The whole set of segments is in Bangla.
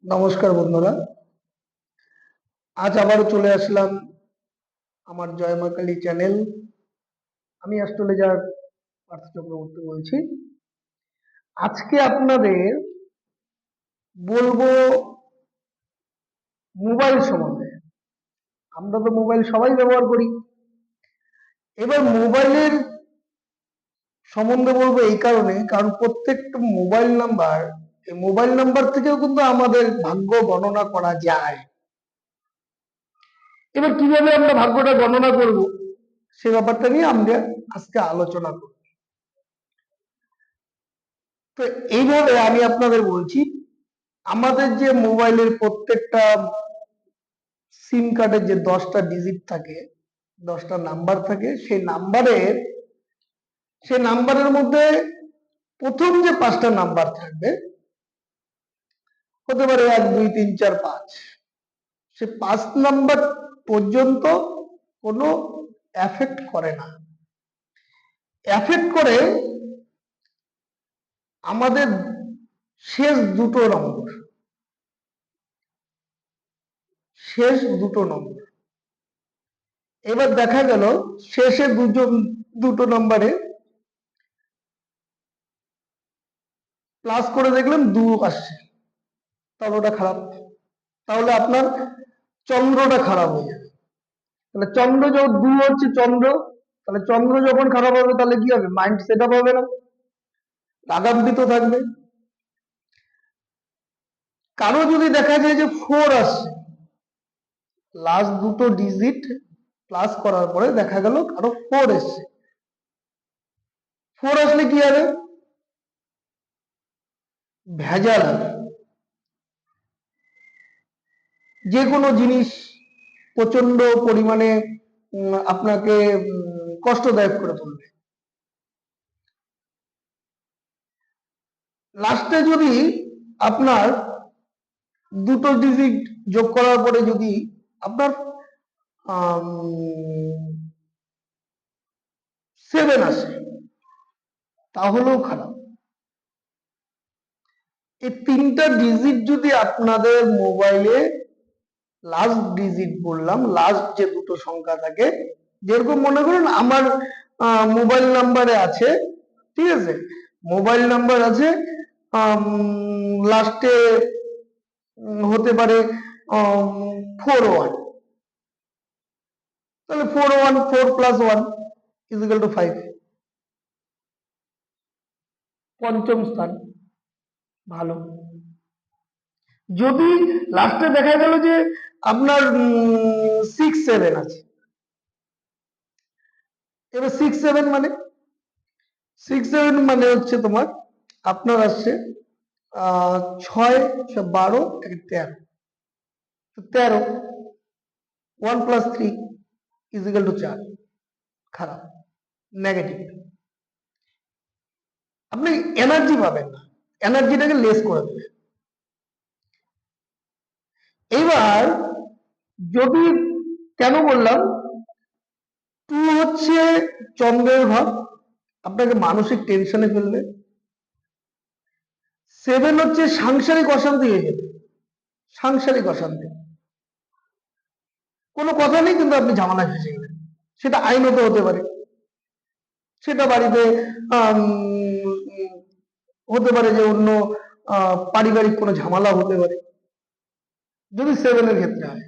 নমস্কার বন্ধুরা, আজ আবারও চলে আসলাম আমার জয় মা কালী চ্যানেল। আমি অ্যাস্ট্রোলজার পার্থ চক্রবর্তী বলছি। আজকে আপনাদের বলবো মোবাইল সম্বন্ধে। আমরা তো মোবাইল সবাই ব্যবহার করি। এবার মোবাইলের সম্বন্ধে বলবো এই কারণ প্রত্যেকটা মোবাইল নাম্বার থেকেও কিন্তু আমাদের ভাগ্য গণনা করা যায়। এবার কিভাবে আমরা ভাগ্যটা গণনা করব সে ব্যাপারটা নিয়ে আমরা আজকে আলোচনা করব। তো এইভাবে আমি আপনাদের বলছি, আমাদের যে মোবাইলের প্রত্যেকটা সিম কার্ডের যে 10টা ডিজিট থাকে, 10টা নাম্বার থাকে, সেই নাম্বারের মধ্যে প্রথম যে 5টা নাম্বার থাকবে, হতে পারে 1 2 3 4 5, সে 5 নাম্বার পর্যন্ত কোনো এফেক্ট করে না। এফেক্ট করে আমাদের শেষ দুটো নম্বর। এবার দেখা গেল শেষে দুটো নম্বরে প্লাস করে দেখলাম 2 আসছে, তাহলে ওটা খারাপ। তাহলে আপনার চন্দ্রটা খারাপ হয়ে যাবে। তাহলে চন্দ্র যখন 2 হচ্ছে চন্দ্র, তাহলে চন্দ্র যখন খারাপ হবে তাহলে কি হবে? মাইন্ড সেট আপ হবে না, রাগান্বিত থাকবে। কারো যদি দেখা যায় যে 4 আসছে, লাস্ট দুটো ডিজিট প্লাস করার পরে দেখা গেল কারো 4 এসছে, 4 আসলে কি হবে? ভেজাল হবে। যে কোনো জিনিস প্রচন্ড পরিমাণে আপনাকে কষ্টদায়ক করে তুলবে। লাস্টে যদি আপনার দুটো ডিজিট যোগ করার পরে যদি আপনার 7 আসে, তাহলেও খারাপ। এই 3টা ডিজিট যদি আপনাদের মোবাইলে, লাস্ট ডিজিট বললাম, লাস্ট যে দুটো সংখ্যা থাকে, যেরকম মনে করুন আমার মোবাইল নাম্বারে আছে, ঠিক আছে, মোবাইল নাম্বার আছে লাস্টে হতে পারে 4 1, তাহলে 4 + 1 = 5, পঞ্চম স্থান, ভালো। যদি লাস্টে দেখা গেল যে আপনার 6 7 আছে, এবার 6 7 মানে হচ্ছে তোমার আপনার আসছে 6 12 13, 13, 1 + 3 = 4, খারাপ, নেগেটিভ। আপনি এনার্জি পাবেন না, এনার্জিটাকে লেস করে দেবে। এবার যদি, কেন বললাম, 2 হচ্ছে চন্দ্রের ঘর, আপনাকে মানসিক টেনশনে ফেলবে। 7 হচ্ছে সাংসারিক অশান্তি হয়ে যাবে, সাংসারিক অশান্তি, কোনো কথা নেই কিন্তু আপনি ঝামেলায় ফেসে গেলেন। সেটা আইনত হতে পারে, সেটা বাড়িতে হতে পারে যে অন্য পারিবারিক কোনো ঝামেলা হতে পারে, যদি 7 ক্ষেত্রে হয়।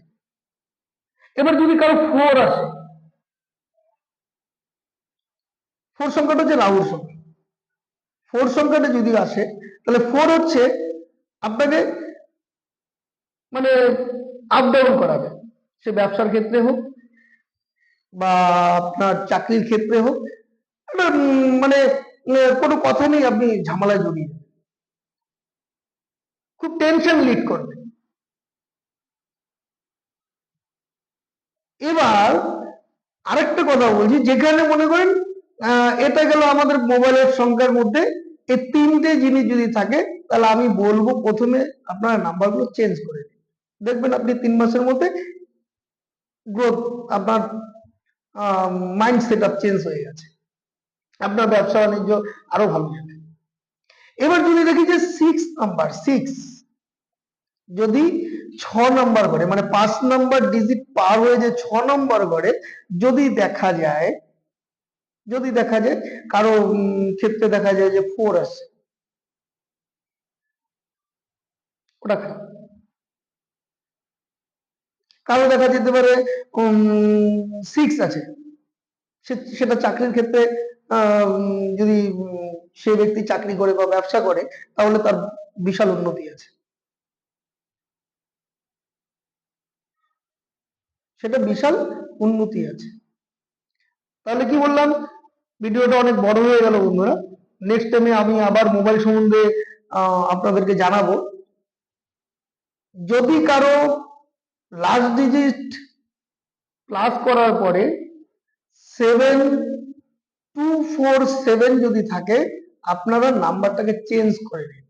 এবার যদি কারো 4 আসে, 4 সংখ্যাটা হচ্ছে রাহুর সংখ্যা, 4 সংখ্যাটা যদি আসে, তাহলে 4 হচ্ছে আপনাকে মানে আপ ডাউন করাবে, সে ব্যবসার ক্ষেত্রে হোক বা আপনার চাকরির ক্ষেত্রে হোক, মানে কোনো কথা নেই, আপনি ঝামেলায় জড়িয়ে যাবেন, খুব টেনশন লিড করবে। এবার আরেকটা কথা বলছি, যেখানে মনে করেন এটা গেল আমাদের মোবাইলের সংখ্যার মধ্যে, এই 3টে জিনিস যদি থাকে, তাহলে আমি বলবো প্রথমে আপনার নাম্বারগুলো চেঞ্জ করে দিন। দেখবেন আপনি 3 মাসের মধ্যে গ্রোথ, আপনার মাইন্ড সেট আপ চেঞ্জ হয়ে গেছে, আপনার ব্যবসা বাণিজ্য আরো ভালো যাবে। এবার যদি দেখি যে 6 নাম্বার, 6 যদি 6 নাম্বার ঘরে মানে 5 নাম্বার ডিজিট পার হয়ে যে 6 নাম্বার ঘরে যদি দেখা যায়, কারো ক্ষেত্রে দেখা যায় যে 4 আছে, ওটা খারাপ। কারো দেখা যেতে পারে 6 আছে, সেটা চাকরির ক্ষেত্রে যদি সে ব্যক্তি চাকরি করে বা ব্যবসা করে তাহলে তার বিশাল উন্নতি আছে, সেটা বিশাল উন্নতি আছে। তাহলে কি বললাম, ভিডিওটা অনেক বড় হয়ে গেল বন্ধুরা। নেক্সট টাইমে আমি আবার মোবাইল সম্বন্ধে আপনাদেরকে জানাবো। যদি কারো লাস্ট ডিজিট প্লাস করার পরে 7247 যদি থাকে, আপনারা নাম্বারটাকে চেঞ্জ করে নিন।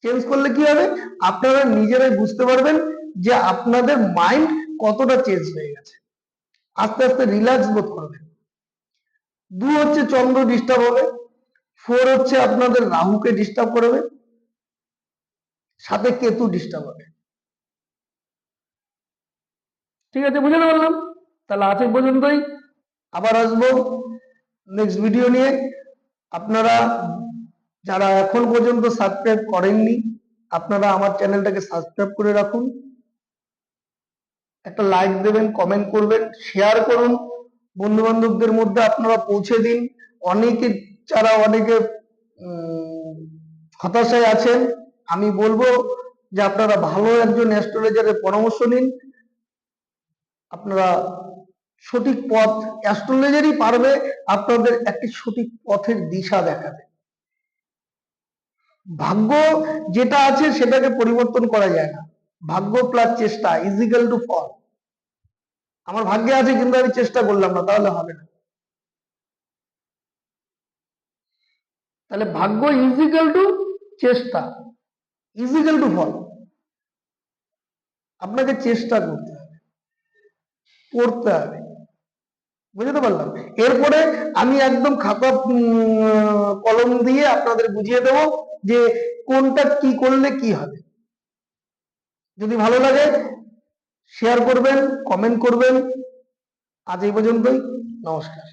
চেঞ্জ করলে কি হবে, আপনারা নিজেরাই বুঝতে পারবেন যে আপনাদের মাইন্ড কতটা চেঞ্জ হয়ে গেছে, আস্তে আস্তে রিল্যাক্স বোধ করবেন। 2 হচ্ছে চন্দ্র ডিস্টার্ব হবে, 4 হচ্ছে আপনাদের রাহুকে ডিস্টার্ব করবে, সাথে কেতু ডিস্টার্ব হবে। ঠিক আছে, বুঝতে পারলাম। তাহলে আজ এই পর্যন্তই, আবার আসবো নেক্সট ভিডিও নিয়ে। আপনারা যারা এখন পর্যন্ত সাবস্ক্রাইব করেননি, আপনারা আমার চ্যানেলটাকে সাবস্ক্রাইব করে রাখুন, একটা লাইক দেবেন, কমেন্ট করবেন, শেয়ার করুন, বন্ধু বান্ধবদের মধ্যে আপনারা পৌঁছে দিন। অনেকে যারা অনেকে হতাশায় আছেন, আমি বলবো যে আপনারা ভালো একজন অ্যাস্ট্রোলজারের পরামর্শ নিন, আপনারা সঠিক পথ, অ্যাস্ট্রোলজারই পারবে আপনাদের একটি সঠিক পথের দিশা দেখাতে। ভাগ্য যেটা আছে সেটাকে পরিবর্তন করা যায় না, ভাগ্য প্লাস চেষ্টা ইজিক্যাল টু ফল। আমার ভাগ্যে আছে কিন্তু আমি চেষ্টা করলাম না, তাহলে হবে না। তাহলে ভাগ্য ইজিক্যাল টু চেষ্টা, ইজিক্যাল টু ফল। আপনাকে চেষ্টা করতে হবে, পড়তে হবে, বুঝতে পারলাম। এরপরে আমি একদম খাতা কলম দিয়ে আপনাদের বুঝিয়ে দেবো যে কোনটা কি করলে কি হবে। যদি ভালো লাগে শেয়ার করবেন, কমেন্ট করবেন। আজ এই পর্যন্তই, নমস্কার।